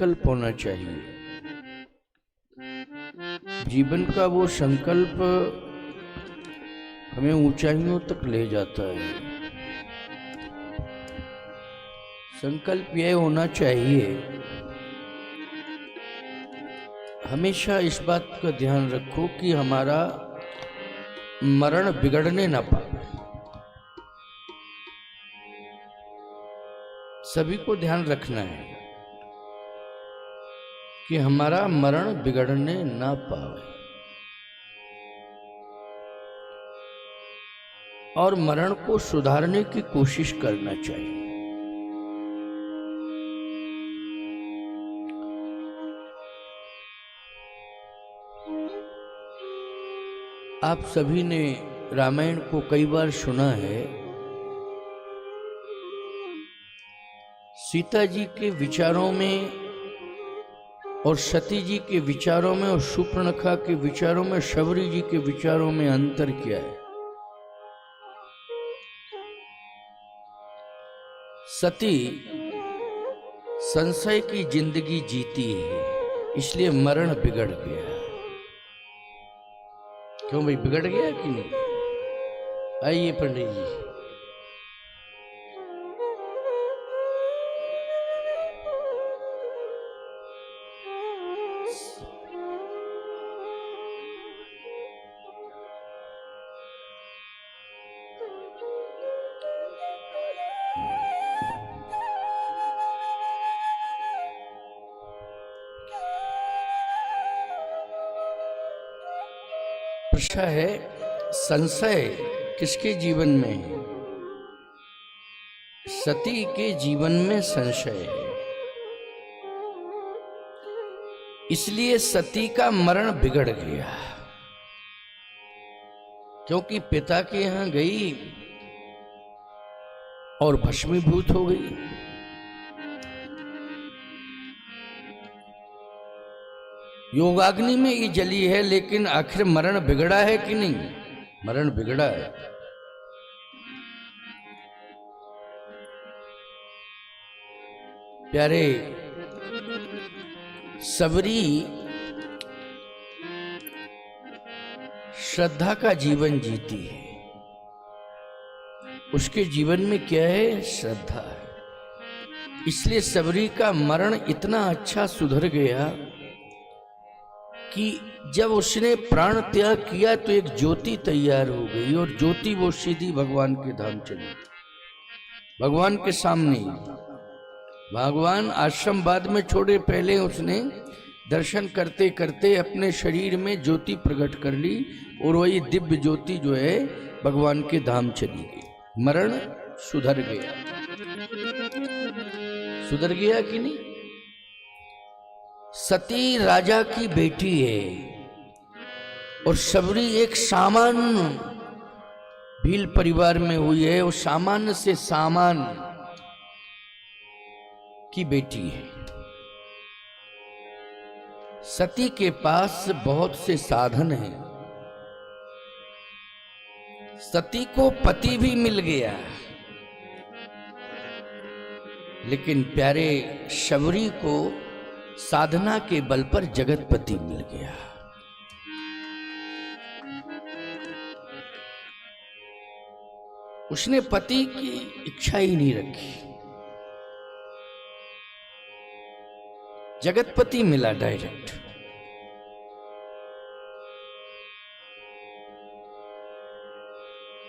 संकल्प होना चाहिए। जीवन का वो संकल्प हमें ऊंचाइयों तक ले जाता है। संकल्प यह होना चाहिए, हमेशा इस बात का ध्यान रखो कि हमारा मरण बिगड़ने ना पाए। सभी को ध्यान रखना है कि हमारा मरण बिगड़ने ना पाए और मरण को सुधारने की कोशिश करना चाहिए। आप सभी ने रामायण को कई बार सुना है। सीता जी के विचारों में और सती जी के विचारों में और शूर्पणखा के विचारों में, शबरी जी के विचारों में अंतर क्या है? सती संशय की जिंदगी जीती है, इसलिए मरण बिगड़ गया। क्यों भाई, बिगड़ गया कि नहीं? आइए पंडित जी। प्रश्न है, संशय किसके जीवन में है? सती के जीवन में संशय है, इसलिए सती का मरण बिगड़ गया। क्योंकि पिता के यहां गई और भस्मीभूत हो गई। योगाग्नि में ये जली है, लेकिन आखिर मरण बिगड़ा है कि नहीं? मरण बिगड़ा है। प्यारे, सबरी श्रद्धा का जीवन जीती है। उसके जीवन में क्या है? श्रद्धा है। इसलिए सबरी का मरण इतना अच्छा सुधर गया कि जब उसने प्राण त्याग किया तो एक ज्योति तैयार हो गई, और ज्योति वो सीधी भगवान के धाम चली, भगवान के सामने। भगवान आश्रम बाद में छोड़े, पहले उसने दर्शन करते करते अपने शरीर में ज्योति प्रकट कर ली, और वही दिव्य ज्योति जो है भगवान के धाम चली गई। मरण सुधर गया। सुधर गया कि नहीं? सती राजा की बेटी है और सबरी एक सामान्य भील परिवार में हुई है, और सामान्य से सामान्य की बेटी है। सती के पास बहुत से साधन हैं। सती को पति भी मिल गया, लेकिन प्यारे शबरी को साधना के बल पर जगतपति मिल गया। उसने पति की इच्छा ही नहीं रखी, जगतपति मिला डायरेक्ट।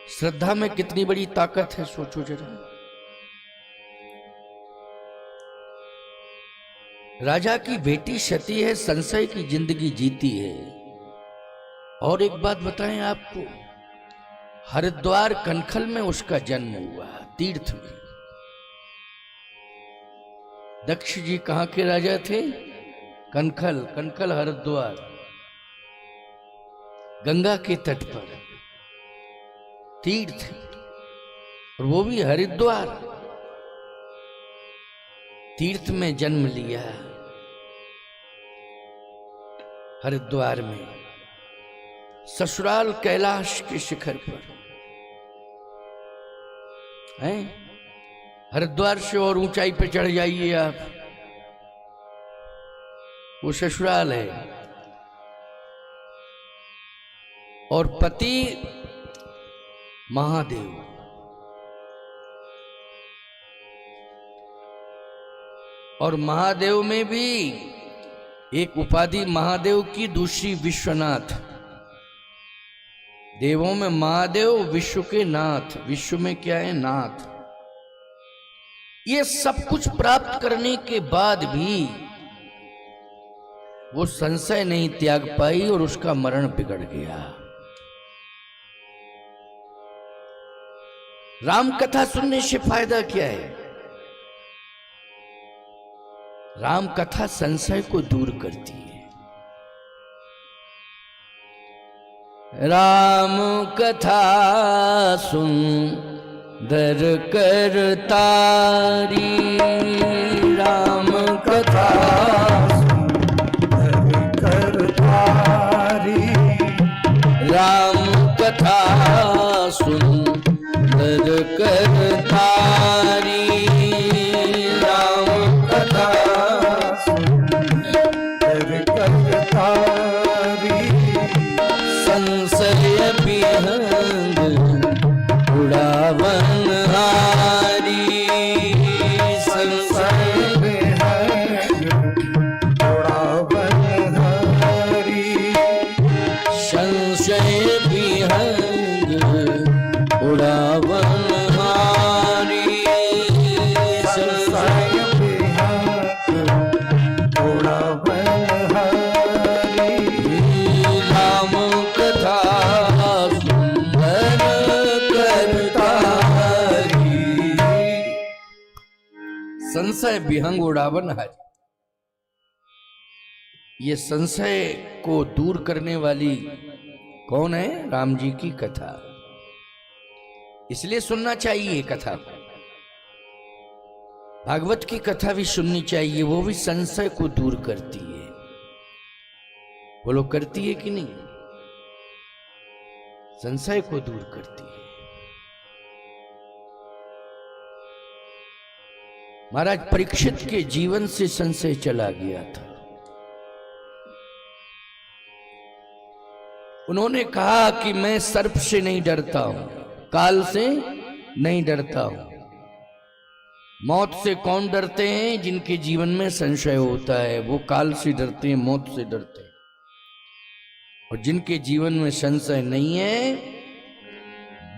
श्रद्धा में कितनी बड़ी ताकत है, सोचो जरा। राजा की बेटी सती है, संशय की जिंदगी जीती है। और एक बात बताएं आपको, हरिद्वार कनखल में उसका जन्म हुआ, तीर्थ में। दक्ष जी कहां के राजा थे? कनखल। कनखल हरिद्वार, गंगा के तट पर तीर्थ, और वो भी हरिद्वार। तीर्थ में जन्म लिया, हरिद्वार में, ससुराल कैलाश के शिखर पर हैं। हरिद्वार से और ऊंचाई पे चढ़ जाइए आप, वो ससुराल है, और पति महादेव। और महादेव में भी एक उपाधि महादेव की, दूसरी विश्वनाथ। देवों में महादेव, विश्व के नाथ। विश्व में क्या है? नाथ। ये सब कुछ प्राप्त करने के बाद भी वो संशय नहीं त्याग पाई और उसका मरण बिगड़ गया। राम कथा सुनने से फायदा क्या है? राम कथा संशय को दूर करती है। राम कथा सुंदर करतारी, राम कथा सुंदर करतारी, राम कथा सुंदर करतारी, राम कथा सुंदर करतारी, संशय विहंग उड़ावन हारी, संशय विहंग उड़ावन हारी, संशय विहंग उड़ावन हारी, संशय विहंग उड़ावन हारी, राम कथा सुंदर करतारी, संशय विहंग उड़ावन हारी। ये संशय को दूर करने वाली कौन है? राम जी की कथा। इसलिए सुनना चाहिए कथा को। भागवत की कथा भी सुननी चाहिए, वो भी संशय को दूर करती है। बोलो, करती है कि नहीं? संशय को दूर करती है। महाराज परीक्षित के जीवन से संशय चला गया था। उन्होंने कहा कि मैं सर्प से नहीं डरता हूं, काल से नहीं डरता हूं। मौत से कौन डरते हैं? जिनके जीवन में संशय होता है, वो काल से डरते हैं, मौत से डरते हैं। और जिनके जीवन में संशय नहीं है,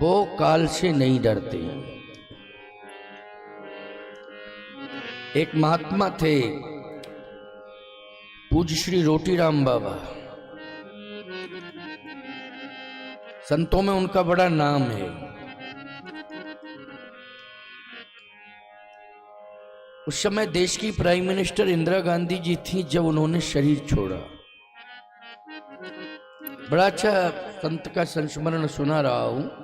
वो काल से नहीं डरते हैं। एक महात्मा थे, पूज्य श्री रोटीराम बाबा। संतों में उनका बड़ा नाम है। उस समय देश की प्राइम मिनिस्टर इंदिरा गांधी जी थी जब उन्होंने शरीर छोड़ा। बड़ा अच्छा संत का संस्मरण सुना रहा हूं।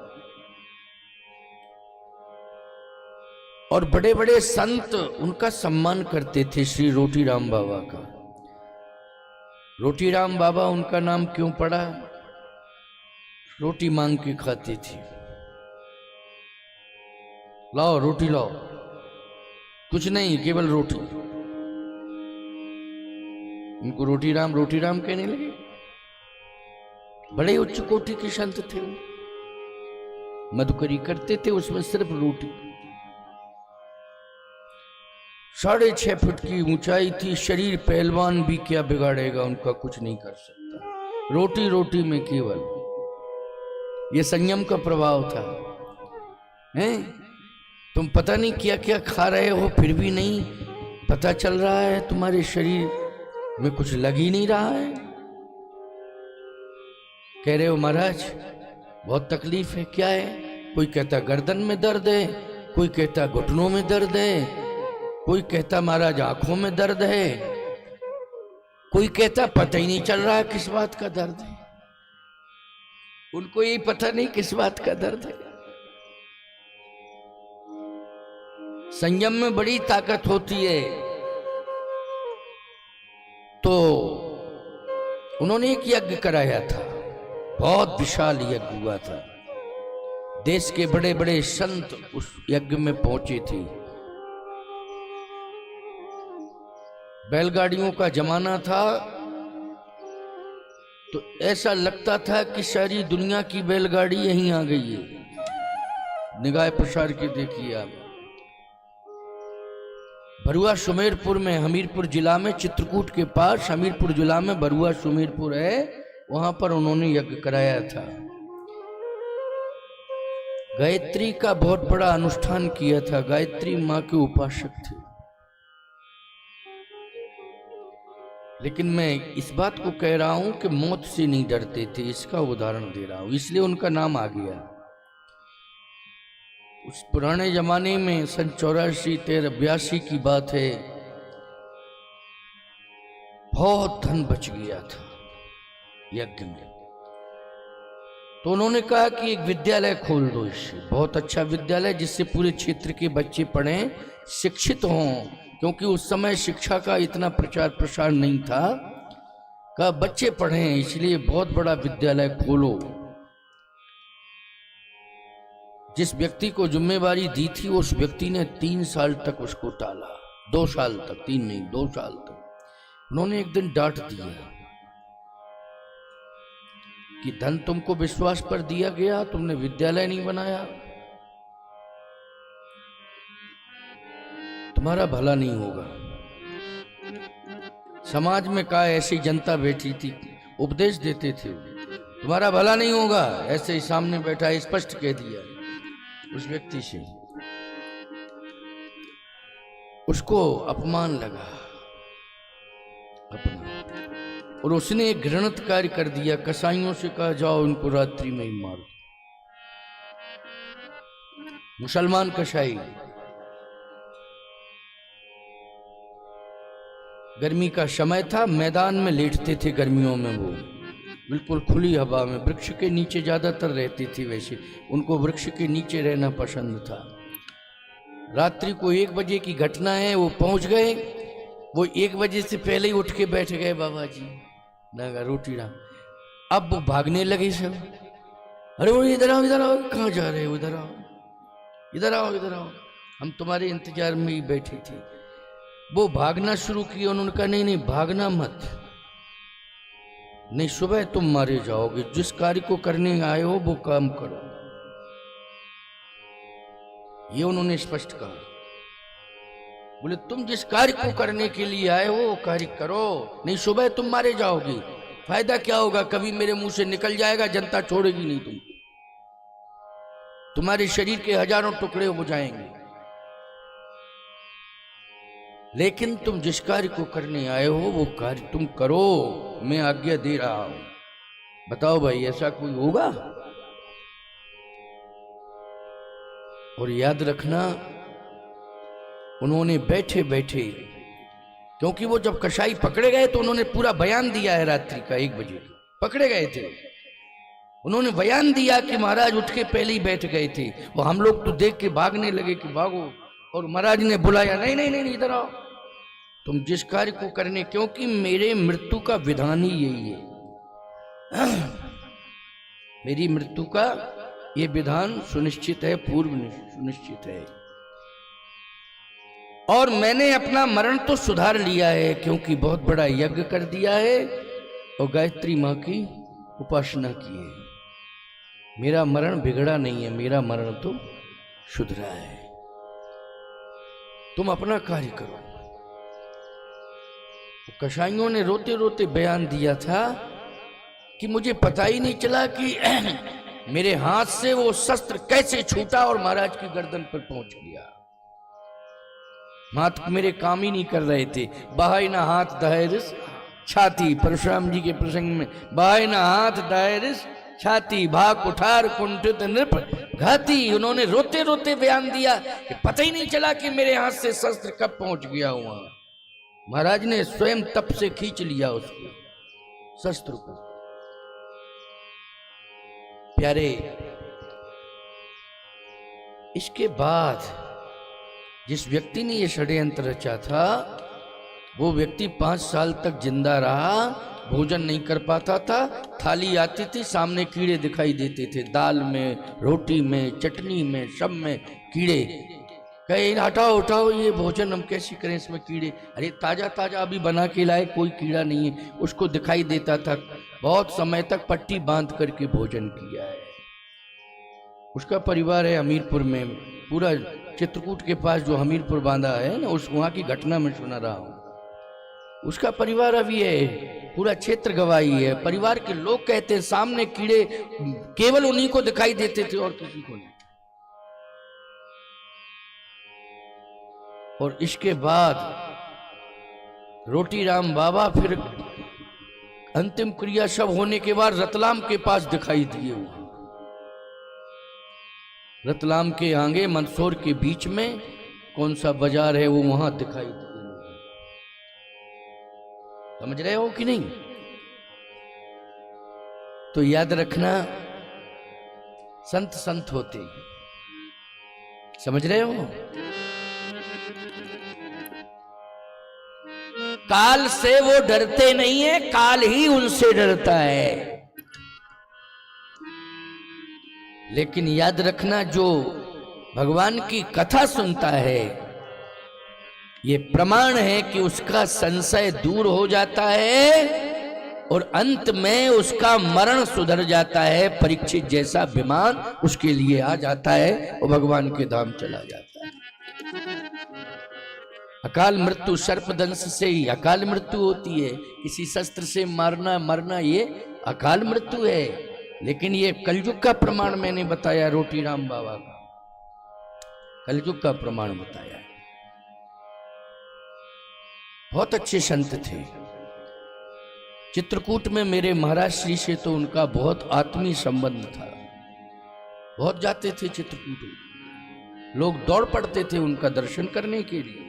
और बड़े बड़े संत उनका सम्मान करते थे, श्री रोटीराम बाबा का। रोटीराम बाबा उनका नाम क्यों पड़ा? रोटी मांग के खाती थी। लाओ रोटी लाओ, कुछ नहीं, केवल रोटी। इनको रोटीराम रोटीराम कहने लगे। बड़े उच्च कोटि के संत थे वो। मधुकरी करते थे, उसमें सिर्फ रोटी। 6.5 फुट की ऊंचाई थी, शरीर पहलवान भी क्या बिगाड़ेगा उनका, कुछ नहीं कर सकता। रोटी रोटी में केवल। ये संयम का प्रभाव था। हैं? तुम पता नहीं क्या क्या खा रहे हो, फिर भी नहीं पता चल रहा है, तुम्हारे शरीर में कुछ लग ही नहीं रहा है। कह रहे हो महाराज बहुत तकलीफ है, क्या है? कोई कहता गर्दन में दर्द है, कोई कहता घुटनों में दर्द है, कोई कहता महाराज आंखों में दर्द है, कोई कहता पता ही नहीं चल रहा किस बात का दर्द है। उनको यही पता नहीं किस बात का दर्द है। संयम में बड़ी ताकत होती है। तो उन्होंने एक यज्ञ कराया था, बहुत विशाल यज्ञ हुआ था। देश के बड़े बड़े संत उस यज्ञ में पहुंचे थे। बैलगाड़ियों का जमाना था, तो ऐसा लगता था कि सारी दुनिया की बैलगाड़ी यहीं आ गई है। निगाह प्रसार के देखिए आप, बरुआ सुमेरपुर में, हमीरपुर जिला में, चित्रकूट के पास हमीरपुर जिला में बरुआ सुमेरपुर है, वहां पर उन्होंने यज्ञ कराया था। गायत्री का बहुत बड़ा अनुष्ठान किया था। गायत्री मां के उपासक थे। लेकिन मैं इस बात को कह रहा हूं कि मौत से नहीं डरते थे, इसका उदाहरण दे रहा हूं, इसलिए उनका नाम आ गया। उस पुराने जमाने में सन 84-82 की बात है, बहुत धन बच गया था यज्ञ में। तो उन्होंने कहा कि एक विद्यालय खोल दो, इससे बहुत अच्छा विद्यालय जिससे पूरे क्षेत्र के बच्चे पढ़ें, शिक्षित हों, क्योंकि उस समय शिक्षा का इतना प्रचार प्रसार नहीं था। कहा बच्चे पढ़ें, इसलिए बहुत बड़ा विद्यालय खोलो। जिस व्यक्ति को जिम्मेवारी दी थी उस व्यक्ति ने 3 साल तक उसको टाला, 2 साल तक, 3 नहीं 2 साल तक। उन्होंने एक दिन डांट दिया कि धन तुमको विश्वास पर दिया गया, तुमने विद्यालय नहीं बनाया, तुम्हारा भला नहीं होगा। समाज में कहा, ऐसी जनता बैठी थी, उपदेश देते थे, तुम्हारा भला नहीं होगा, ऐसे ही सामने बैठा स्पष्ट कह दिया उस व्यक्ति से। उसको अपमान लगा अपना, और उसने एक घृणित कार्य कर दिया। कसाईयों से कहा जाओ इनको रात्रि में ही मारो। मुसलमान कसाई, गर्मी का समय था, मैदान में लेटते थे गर्मियों में, वो बिल्कुल खुली हवा में, वृक्ष के नीचे ज्यादातर रहते थे। वैसे उनको वृक्ष के नीचे रहना पसंद था। रात्रि को 1 बजे की घटना है, वो पहुंच गए। वो 1 बजे से पहले ही उठ के बैठ गए, बाबा जी ना रोटी ना। अब वो भागने लगे सब, अरे वो इधर आओ इधर आओ, कहाँ जा रहे हो, इधर आओ इधर आओ इधर आओ, हम तुम्हारे इंतजार में ही बैठे थे। वो भागना शुरू किया। उन्होंने कहा नहीं नहीं भागना मत, नहीं सुबह तुम मारे जाओगे, जिस कार्य को करने आए हो वो काम करो, ये उन्होंने स्पष्ट कहा। बोले तुम जिस कार्य को करने के लिए आए हो वो कार्य करो, नहीं सुबह तुम मारे जाओगे, फायदा क्या होगा, कभी मेरे मुंह से निकल जाएगा, जनता छोड़ेगी नहीं तुम, तुम्हारे शरीर के हजारों टुकड़े हो जाएंगे, लेकिन तुम जिस कार्य को करने आए हो वो कार्य तुम करो, मैं आज्ञा दे रहा हूं। बताओ भाई ऐसा कोई होगा? और याद रखना, उन्होंने बैठे बैठे, क्योंकि वो जब कसाई पकड़े गए तो उन्होंने पूरा बयान दिया है रात्रि का 1 बजे पकड़े गए थे। उन्होंने बयान दिया कि महाराज उठ के पहले ही बैठ गए थे, वो हम लोग तो देख के भागने लगे कि भागो, और महाराज ने बुलाया, नहीं नहीं नहीं इधर आओ, तुम जिस कार्य को करने, क्योंकि मेरे मृत्यु का विधान ही यही है, मेरी मृत्यु का ये विधान सुनिश्चित है, पूर्व सुनिश्चित है, और मैंने अपना मरण तो सुधार लिया है, क्योंकि बहुत बड़ा यज्ञ कर दिया है और गायत्री मां की उपासना की है। मेरा मरण बिगड़ा नहीं है, मेरा मरण तो सुधरा है, तुम अपना कार्य करो। कसाईयों ने रोते रोते बयान दिया था कि मुझे पता ही नहीं चला कि मेरे हाथ से वो शस्त्र कैसे छूटा और महाराज की गर्दन पर पहुंच गया। हाथ मेरे काम ही नहीं कर रहे थे। बहाई ना हाथ दायरिस छाती, परशुराम जी के प्रसंग में, बहाई ना हाथ दायरिस छाती, भाग कुठार कुंठित नृप घाती। उन्होंने रोते रोते बयान दिया कि पता ही नहीं चला कि मेरे हाथ से शस्त्र कब पहुंच गया हुआ। महाराज ने स्वयं तप से खींच लिया उसको, शस्त्र को। प्यारे, इसके बाद जिस व्यक्ति ने यह षड्यंत्र रचा था वो व्यक्ति 5 साल तक जिंदा रहा, भोजन नहीं कर पाता था। थाली आती थी, सामने कीड़े दिखाई देते थे, दाल में, रोटी में, चटनी में, सब में कीड़े। कहे हटाओ उठाओ ये भोजन हम कैसे करें, इसमें कीड़े। अरे ताजा ताजा अभी बना के लाए, कोई कीड़ा नहीं है। उसको दिखाई देता था, बहुत समय तक पट्टी बांध करके भोजन किया है। उसका परिवार है हमीरपुर में, पूरा चित्रकूट के पास जो हमीरपुर बांधा है ना, उस वहां की घटना में सुना रहा हूं। उसका परिवार अभी है, पूरा क्षेत्र गवाही है। परिवार के लोग कहते हैं सामने कीड़े केवल उन्हीं को दिखाई देते थे और किसी को नहीं। और इसके बाद रोटी राम बाबा फिर अंतिम क्रिया सब होने के बाद रतलाम के पास दिखाई दिए हुए। रतलाम के आगे मंदसौर के बीच में कौन सा बाजार है वो वहां दिखाई दिए। समझ रहे हो कि नहीं? तो याद रखना, संत संत होते, समझ रहे हो? काल से वो डरते नहीं है, काल ही उनसे डरता है। लेकिन याद रखना, जो भगवान की कथा सुनता है, ये प्रमाण है कि उसका संशय दूर हो जाता है और अंत में उसका मरण सुधर जाता है। परीक्षित जैसा विमान उसके लिए आ जाता है और भगवान के धाम चला जाता है। अकाल मृत्यु सर्पदंश से ही अकाल मृत्यु होती है। किसी शस्त्र से मरना ये अकाल मृत्यु है। लेकिन ये कलयुग का प्रमाण मैंने बताया, रोटी राम बाबा का कलयुग का प्रमाण बताया। बहुत अच्छे संत थे। चित्रकूट में मेरे महाराज श्री से तो उनका बहुत आत्मीय संबंध था। बहुत जाते थे चित्रकूट, लोग दौड़ पड़ते थे उनका दर्शन करने के लिए।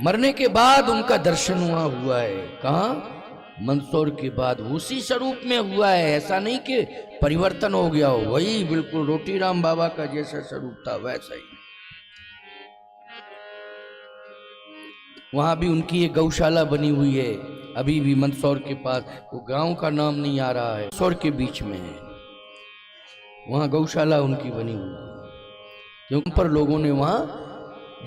मरने के बाद उनका दर्शन वहां हुआ है। कहां? मंदसौर के बाद उसी स्वरूप में हुआ है। ऐसा नहीं कि परिवर्तन हो गया हो, वही बिल्कुल रोटी राम बाबा का जैसा स्वरूप था वैसा ही। वहां भी उनकी एक गौशाला बनी हुई है अभी भी मंदसौर के पास। वो गांव का नाम नहीं आ रहा है, मंदसौर के बीच में है। वहां गौशाला उनकी बनी हुई है, क्योंकि पर लोगों ने वहां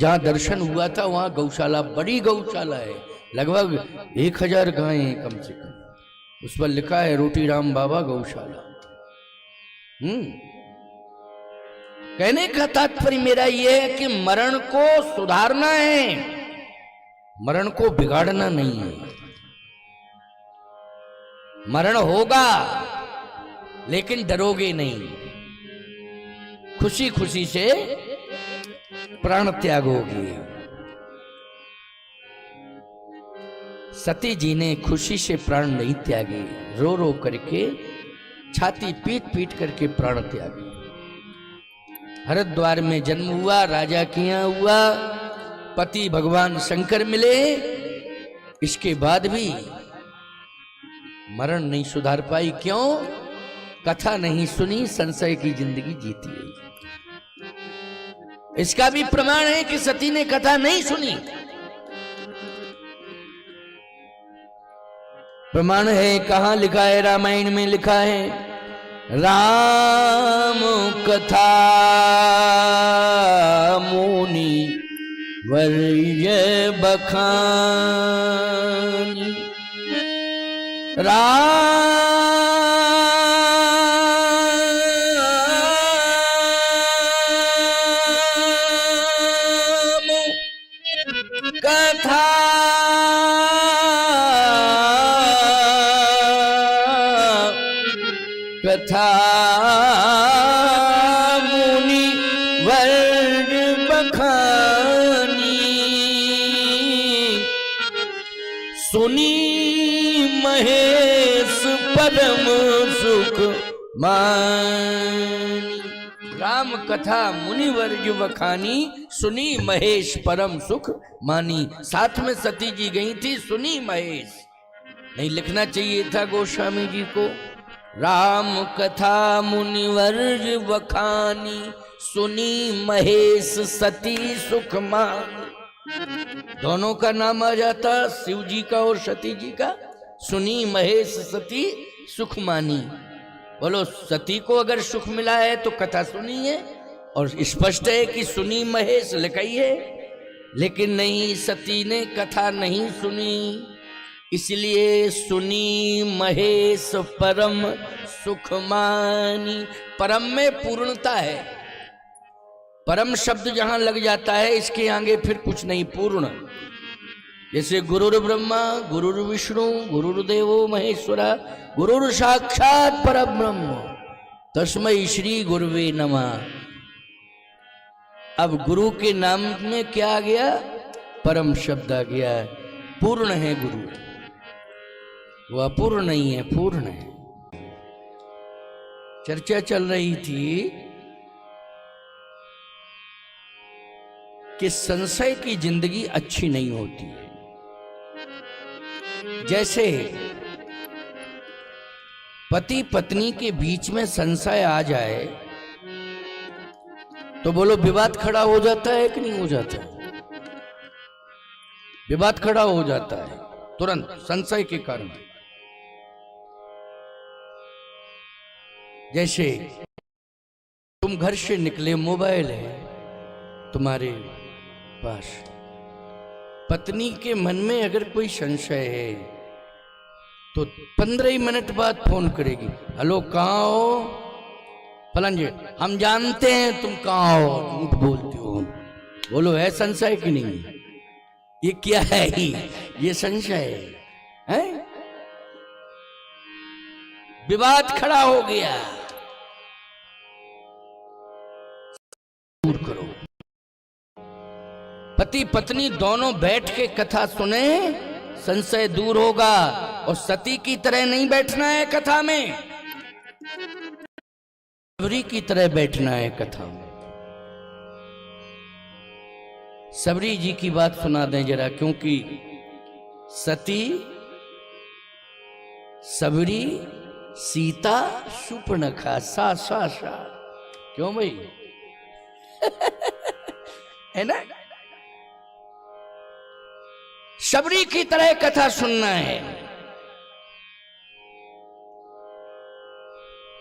जहां दर्शन हुआ था वहां गौशाला, बड़ी गौशाला है, लगभग 1000 गायें हैं कम से कम। उस पर लिखा है रोटी राम बाबा गौशाला। कहने का तात्पर्य मेरा यह है कि मरण को सुधारना है, मरण को बिगाड़ना नहीं है। मरण होगा लेकिन डरोगे नहीं, खुशी खुशी से प्राण त्यागोगे। सती जी ने खुशी से प्राण नहीं त्यागे, रो रो करके, छाती पीट पीट करके प्राण त्यागे। हरिद्वार में जन्म हुआ, राजा के यहां हुआ, पति भगवान शंकर मिले, इसके बाद भी मरण नहीं सुधार पाई। क्यों? कथा नहीं सुनी, संशय की जिंदगी जीती है। इसका भी प्रमाण है कि सती ने कथा नहीं सुनी। प्रमाण है, कहां लिखा है? रामायण में लिखा है, राम कथा मुनि वर्य बखानी। राम कथा कथा मुनि वर्य बखानी। सुनी महेश परम सुख मानी। राम कथा मुनिवर्य बखानी, सुनी महेश परम सुख मानी। साथ में सती जी गई थी, सुनी महेश। नहीं लिखना चाहिए था गोस्वामी जी को, राम कथा मुनिवर्य बखानी, सुनी महेश सती सुख मानी। दोनों का नाम आ जाता, शिव जी का और सती जी का। सुनी महेश सती सुख मानी। बोलो, सती को अगर सुख मिला है तो कथा सुनी है, और स्पष्ट है कि सुनी महेश लिखाई है, लेकिन नहीं, सती ने कथा नहीं सुनी, इसलिए सुनी महेश परम सुख मानी। परम में पूर्णता है, परम शब्द जहां लग जाता है इसके आगे फिर कुछ नहीं, पूर्ण। जैसे गुरुर् ब्रह्मा गुरुर् विष्णु गुरुर्देवो महेश्वरा गुरुर् साक्षात परब्रह्म तस्मै श्री गुरुवे नमः। अब गुरु के नाम में क्या आ गया? परम शब्द आ गया। पूर्ण है गुरु, वह अपूर्ण नहीं है, पूर्ण है। चर्चा चल रही थी कि संशय की जिंदगी अच्छी नहीं होती है। जैसे पति पत्नी के बीच में संशय आ जाए तो बोलो विवाद खड़ा हो जाता है कि नहीं हो जाता है? विवाद खड़ा हो जाता है तुरंत संशय के कारण। जैसे तुम घर से निकले, मोबाइल है तुम्हारे पास, पत्नी के मन में अगर कोई संशय है तो 15 मिनट बाद फोन करेगी, हेलो कहाँ हो फलांजे, हम जानते हैं तुम कहाँ हो, झूठ बोलते हो। बोलो है संशय कि नहीं? ये क्या है ही? ये संशय है। विवाद खड़ा हो गया, दूर करो। पति पत्नी दोनों बैठ के कथा सुने, संशय दूर होगा। और सती की तरह नहीं बैठना है कथा में, सबरी की तरह बैठना है कथा में। सबरी जी की बात सुना दें जरा, क्योंकि सती, सबरी, सीता, शूर्पणखा, सा सा सा, क्यों भाई? है ना? सबरी की तरह कथा सुनना है।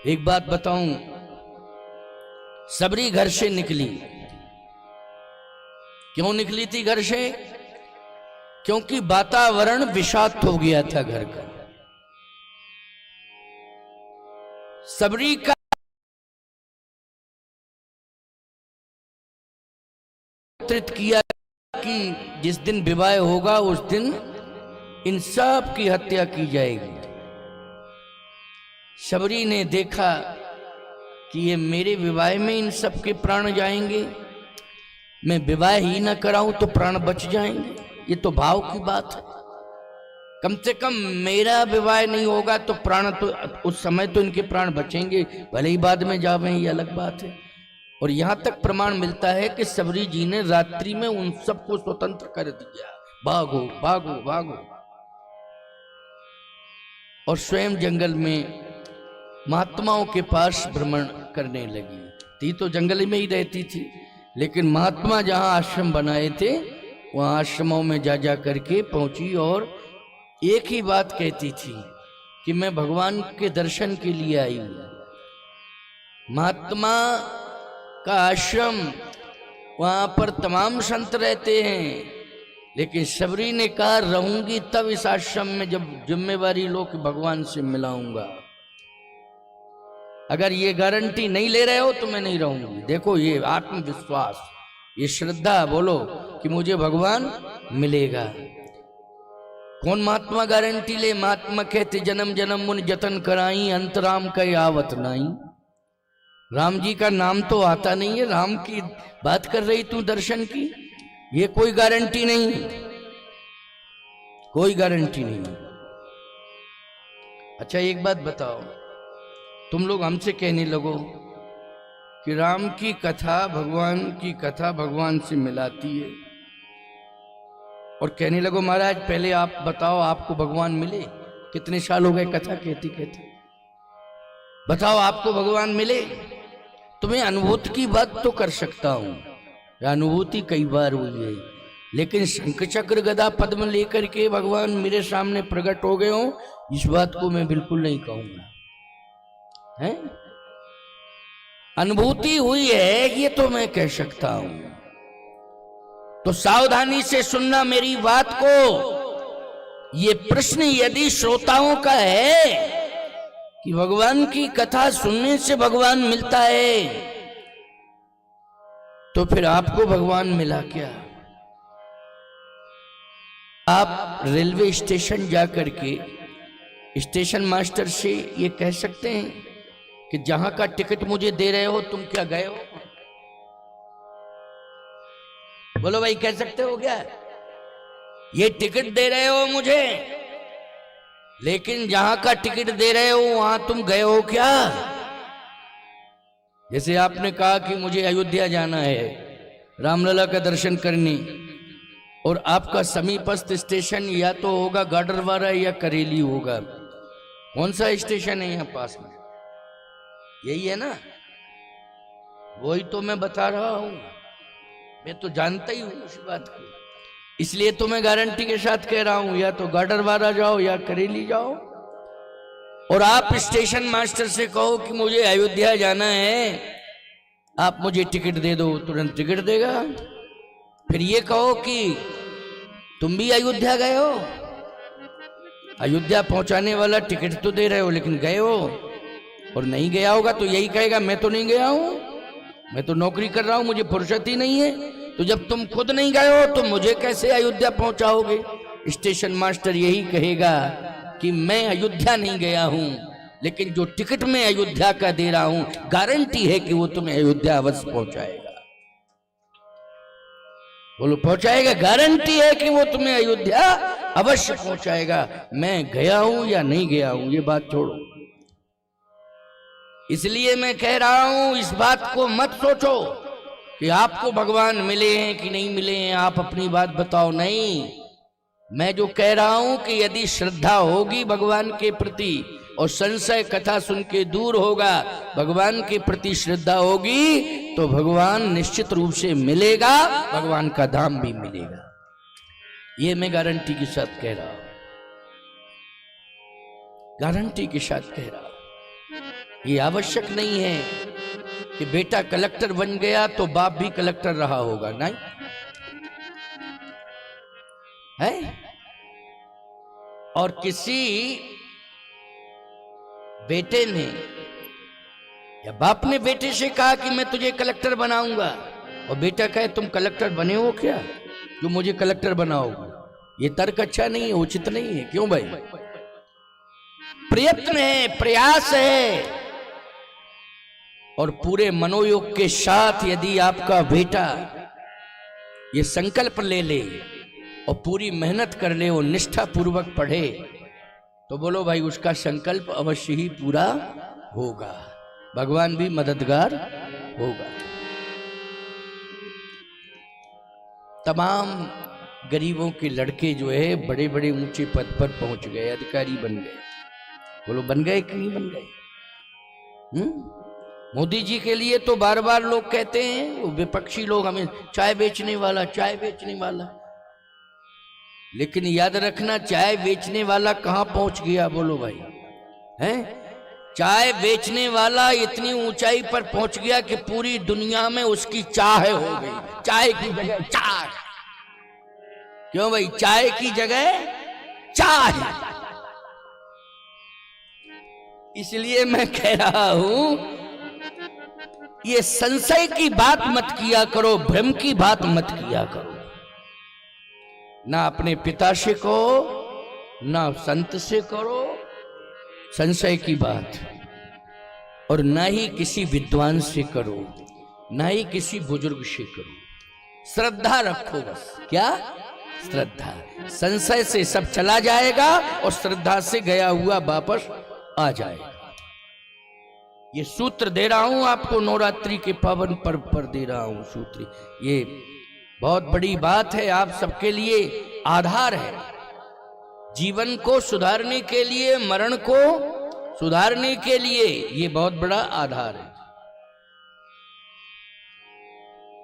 एक बात बताऊं, सबरी घर से निकली, क्यों निकली थी घर से? क्योंकि वातावरण विषाक्त हो गया था घर का। सबरी का किया कि जिस दिन विवाह होगा उस दिन इन सब की हत्या की जाएगी। सबरी ने देखा कि ये मेरे विवाह में इन सब के प्राण जाएंगे, मैं विवाह ही न कराऊं तो प्राण बच जाएंगे। ये तो भाव की बात है, कम से कम मेरा विवाह नहीं होगा तो प्राण तो उस समय तो इनके प्राण बचेंगे, भले ही बाद में जावें, ये अलग बात है। और यहां तक प्रमाण मिलता है कि सबरी जी ने रात्रि में उन सबको स्वतंत्र कर दिया, भागो भागो भागो। और स्वयं जंगल में महात्माओं के पास भ्रमण करने लगी थी। तो जंगल में ही रहती थी, लेकिन महात्मा जहां आश्रम बनाए थे वहां आश्रमों में जा जा करके पहुंची और एक ही बात कहती थी कि मैं भगवान के दर्शन के लिए आई हूं। महात्मा का आश्रम, वहां पर तमाम संत रहते हैं, लेकिन सबरी ने कहा रहूंगी तब इस आश्रम में जब जिम्मेवारी लो कि भगवान से मिलाऊंगा। अगर ये गारंटी नहीं ले रहे हो तो मैं नहीं रहूंगी। देखो ये आत्मविश्वास, ये श्रद्धा, बोलो कि मुझे भगवान मिलेगा। कौन महात्मा गारंटी ले? महात्मा कहते जन्म जन्म मुन जतन कराई, अंतराम का आवत नहीं। राम जी का नाम तो आता नहीं है, राम की बात कर रही तू दर्शन की, ये कोई गारंटी नहीं, कोई गारंटी नहीं। अच्छा एक बात बताओ, तुम लोग हमसे कहने लगो कि राम की कथा, भगवान की कथा भगवान से मिलाती है, और कहने लगो महाराज पहले आप बताओ आपको भगवान मिले? कितने साल हो गए कथा कहती कहती, बताओ आपको भगवान मिले? तुम्हें अनुभूति की बात तो कर सकता हूं, अनुभूति कई बार हुई है, लेकिन शंख चक्र गदा पद्म लेकर के भगवान मेरे सामने प्रकट हो गए हो, इस बात को मैं बिल्कुल नहीं कहूंगा। हैं? अनुभूति हुई है ये तो मैं कह सकता हूं। तो सावधानी से सुनना मेरी बात को। ये प्रश्न यदि श्रोताओं का है कि भगवान की कथा सुनने से भगवान मिलता है, तो फिर आपको भगवान मिला क्या? आप रेलवे स्टेशन जाकर के स्टेशन मास्टर से ये कह सकते हैं कि जहां का टिकट मुझे दे रहे हो तुम क्या गए हो? बोलो भाई, कह सकते हो क्या? ये टिकट दे रहे हो मुझे, लेकिन जहां का टिकट दे रहे हो वहां तुम गए हो क्या? जैसे आपने कहा कि मुझे अयोध्या जाना है रामलला का दर्शन करने, और आपका समीपस्थ स्टेशन या तो होगा गाडरवारा या करेली होगा। कौन सा स्टेशन है यहाँ पास में? यही है ना? वही तो मैं बता रहा हूं। मैं तो जानता ही हूं उस बात को, इसलिए तो मैं गारंटी के साथ कह रहा हूं, या तो गाडरवारा जाओ या करेली जाओ। और आप स्टेशन मास्टर से कहो कि मुझे अयोध्या जाना है, आप मुझे टिकट दे दो, तुरंत टिकट देगा। फिर ये कहो कि तुम भी अयोध्या गए हो, अयोध्या पहुंचाने वाला टिकट तो दे रहे हो लेकिन गए हो, और नहीं गया होगा तो यही कहेगा मैं तो नहीं गया हूं, मैं तो नौकरी कर रहा हूं, मुझे फुर्सत ही नहीं है। तो जब तुम खुद नहीं गए हो तो मुझे कैसे अयोध्या पहुंचाओगे? स्टेशन मास्टर यही कहेगा कि मैं अयोध्या नहीं गया हूं, लेकिन जो टिकट मैं अयोध्या का दे रहा हूं गारंटी है कि वो तुम्हें अयोध्या अवश्य पहुंचाएगा। बोलो, पहुंचाएगा? गारंटी है कि वो तुम्हें अयोध्या अवश्य पहुंचाएगा। मैं गया हूं या नहीं गया हूं ये बात छोड़ो। इसलिए मैं कह रहा हूं, इस बात को मत सोचो कि आपको भगवान मिले हैं कि नहीं मिले हैं, आप अपनी बात बताओ। नहीं, मैं जो कह रहा हूं कि यदि श्रद्धा होगी भगवान के प्रति और संशय कथा सुन के दूर होगा, भगवान के प्रति श्रद्धा होगी, तो भगवान निश्चित रूप से मिलेगा, भगवान का धाम भी मिलेगा। ये मैं गारंटी के साथ कह रहा हूं, गारंटी के साथ कह रहा हूं। ये आवश्यक नहीं है कि बेटा कलेक्टर बन गया तो बाप भी कलेक्टर रहा होगा, नहीं है। और किसी बेटे ने या बाप ने बेटे से कहा कि मैं तुझे कलेक्टर बनाऊंगा, और बेटा कहे तुम कलेक्टर बने हो क्या जो मुझे कलेक्टर बनाओगे? ये तर्क अच्छा नहीं है, उचित नहीं है। क्यों भाई? प्रयत्न है, प्रयास है, और पूरे मनोयोग के साथ यदि आपका बेटा ये संकल्प ले ले और पूरी मेहनत कर ले, वो निष्ठा पूर्वक पढ़े, तो बोलो भाई उसका संकल्प अवश्य ही पूरा होगा, भगवान भी मददगार होगा। तमाम गरीबों के लड़के जो है बड़े बड़े ऊंचे पद पर पहुंच गए, अधिकारी बन गए। बोलो, बन गए कि नहीं बन गए? मोदी जी के लिए तो बार बार लोग कहते हैं, वो विपक्षी लोग, हमें चाय बेचने वाला, चाय बेचने वाला। लेकिन याद रखना, चाय बेचने वाला कहां पहुंच गया? बोलो भाई, हैं? चाय बेचने वाला इतनी ऊंचाई पर पहुंच गया कि पूरी दुनिया में उसकी चाय हो गई। चाय की जगह चाय। क्यों भाई? चाय की जगह चाय। इसलिए मैं कह रहा हूं, ये संशय की बात मत किया करो, भ्रम की बात मत किया करो। ना अपने पिता से कहो, ना संत से करो संशय की बात, और ना ही किसी विद्वान से करो, ना ही किसी बुजुर्ग से करो। श्रद्धा रखो बस। क्या? श्रद्धा। संशय से सब चला जाएगा और श्रद्धा से गया हुआ वापस आ जाएगा। ये सूत्र दे रहा हूं आपको, नवरात्रि के पावन पर्व पर दे रहा हूं सूत्र। ये बहुत बड़ी बात है, आप सबके लिए आधार है। जीवन को सुधारने के लिए, मरण को सुधारने के लिए ये बहुत बड़ा आधार है।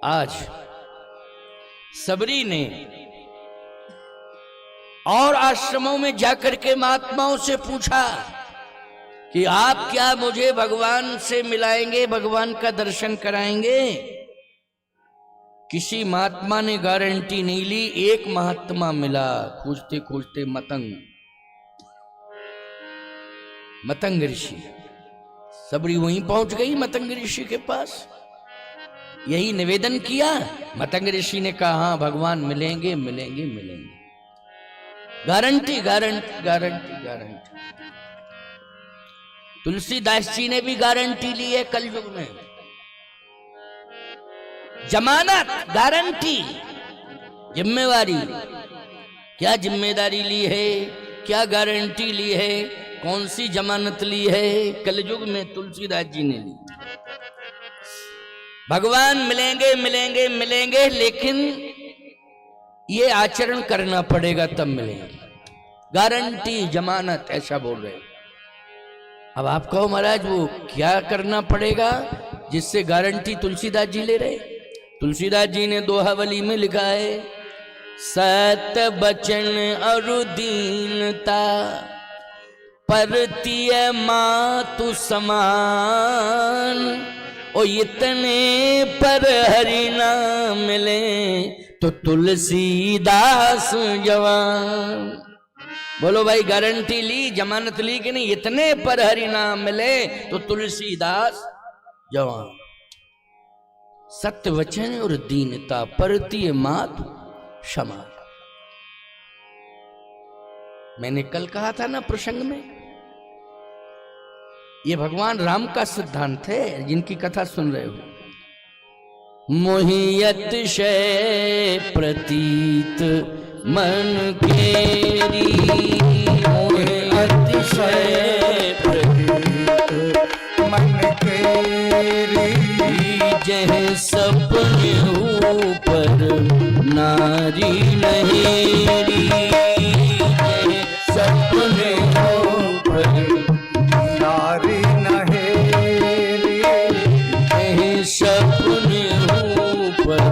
आज सबरी ने और आश्रमों में जाकर के महात्माओं से पूछा कि आप क्या मुझे भगवान से मिलाएंगे, भगवान का दर्शन कराएंगे? किसी महात्मा ने गारंटी नहीं ली। एक महात्मा मिला खोजते खोजते, मतंग ऋषि। सबरी वहीं पहुंच गई मतंग ऋषि के पास, यही निवेदन किया। मतंग ऋषि ने कहा हाँ भगवान मिलेंगे मिलेंगे मिलेंगे, guarantee guarantee guarantee guarantee. Tulsidas ji ने भी गारंटी ली है कलयुग में। जमानत, गारंटी, जिम्मेवारी। क्या जिम्मेदारी ली है, क्या गारंटी ली है, कौन सी जमानत ली है? कलयुग में तुलसीदास जी ने ली। भगवान मिलेंगे मिलेंगे मिलेंगे, लेकिन ये आचरण करना पड़ेगा तब मिलेंगे। गारंटी, जमानत, ऐसा बोल रहे। अब आप कहो महाराज वो क्या करना पड़ेगा जिससे गारंटी तुलसीदास जी ले रहे? तुलसीदास जी ने दोहावली में लिखा है, सत बचन और दीनता परतीय मातु समान, ओ इतने पर हरि नाम मिले तो तुलसीदास जवान। बोलो भाई, गारंटी ली, जमानत ली कि नहीं? इतने पर हरि नाम मिले तो तुलसीदास जवान। सत्य वचन और दीनता परतीय मातु समान। मैंने कल कहा था ना प्रसंग में, ये भगवान राम का सिद्धांत है जिनकी कथा सुन रहे हो। मोहियत शय प्रतीत मन केरी, मोहियत शय प्रतीत मन केरी, जह सपने ऊपर नारी नहेरी, जह सपने ऊपर नारी नहेरी, जह सपने ऊपर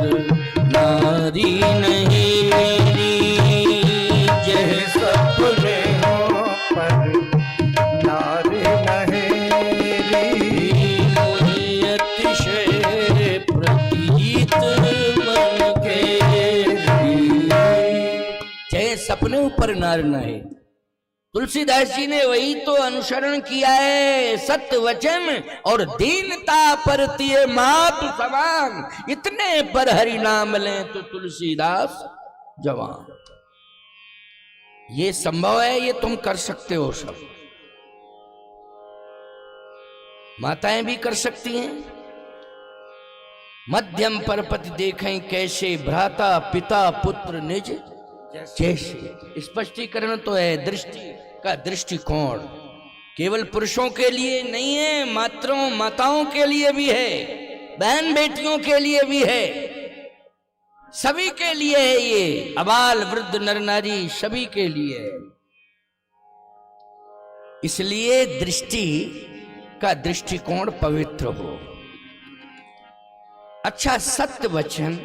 नारी नहेरी, जह सपने ऊपर नारी नहेरी, अतिशय प्रतीत मन केरी, जय सपने ऊपर नार नहे। तुलसीदास जी ने वही तो अनुसरण किया है, सत्य वचन और दीनता परतीय मातु समान, इतने पर हरि नाम लें तो तुलसीदास जवान। ये संभव है, ये तुम कर सकते हो। सब माताएं भी कर सकती हैं। मध्यम परपति देखें कैसे, भ्राता पिता पुत्र निज जैसे। स्पष्टीकरण तो है दृष्टि का दृष्टिकोण, केवल पुरुषों के लिए नहीं है, माताओं माताओं के लिए भी है, बहन बेटियों के लिए भी है, सभी के लिए है। ये अबाल वृद्ध नर नारी सभी के लिए है। इसलिए दृष्टि का दृष्टिकोण पवित्र हो। अच्छा, सत्य वचन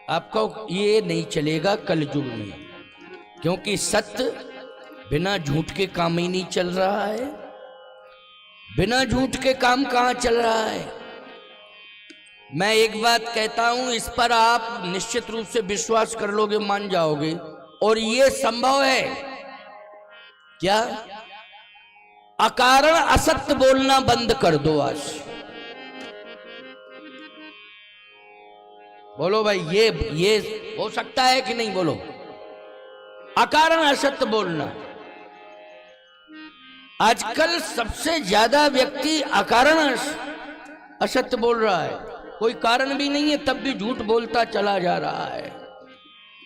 आपको ये नहीं चलेगा कलयुग में, क्योंकि सत्य बिना झूठ के काम ही नहीं चल रहा है। बिना झूठ के काम कहां चल रहा है? मैं एक बात कहता हूं, इस पर आप निश्चित रूप से विश्वास कर लोगे, मान जाओगे, और ये संभव है। क्या? अकारण असत्य बोलना बंद कर दो आज। बोलो भाई, ये हो सकता है कि नहीं? बोलो। अकारण असत्य बोलना। आजकल सबसे ज्यादा व्यक्ति अकारण असत्य बोल रहा है। कोई कारण भी नहीं है तब भी झूठ बोलता चला जा रहा है।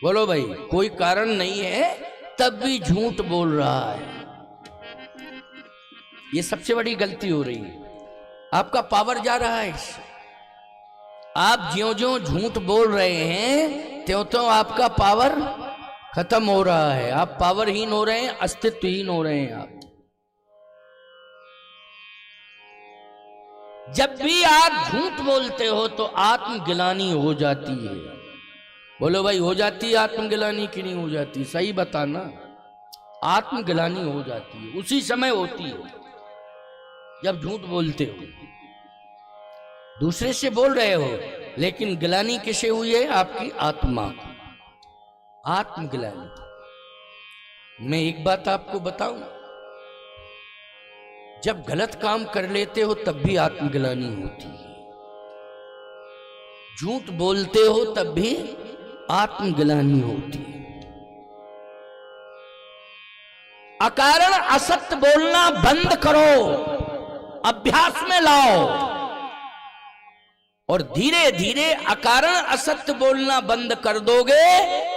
बोलो भाई, कोई कारण नहीं है तब भी झूठ बोल रहा है। ये सबसे बड़ी गलती हो रही है। आपका पावर जा रहा है। आप ज्यों-ज्यों झूठ बोल रहे हैं त्यों-त्यों आपका पावर खत्म हो रहा है। आप पावरहीन हो रहे हैं, अस्तित्वहीन हो रहे हैं आप। जब भी आप झूठ बोलते हो तो आत्मगिलानी हो जाती है। बोलो भाई, हो जाती है आत्मगिलानी कि नहीं हो जाती? सही बताना। आत्मगिलानी हो जाती है, उसी समय होती है। जब झूठ बोलते हो, दूसरे से बोल रहे हो, लेकिन गिलानी किसे हुई है? आपकी आत्मा, आत्मगिलानी। मैं एक बात आपको बताऊं, जब गलत काम कर लेते हो तब भी आत्मगिलानी होती है, झूठ बोलते हो तब भी आत्मगिलानी होती है। अकारण असत्य बोलना बंद करो, अभ्यास में लाओ, और धीरे धीरे अकारण असत्य बोलना बंद कर दोगे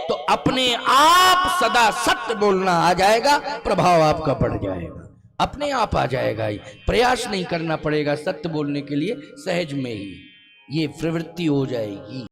तो अपने आप सदा सत्य बोलना आ जाएगा, प्रभाव आपका बढ़ जाएगा, अपने आप आ जाएगा ही, प्रयास नहीं करना पड़ेगा सत्य बोलने के लिए, सहज में ही ये प्रवृत्ति हो जाएगी।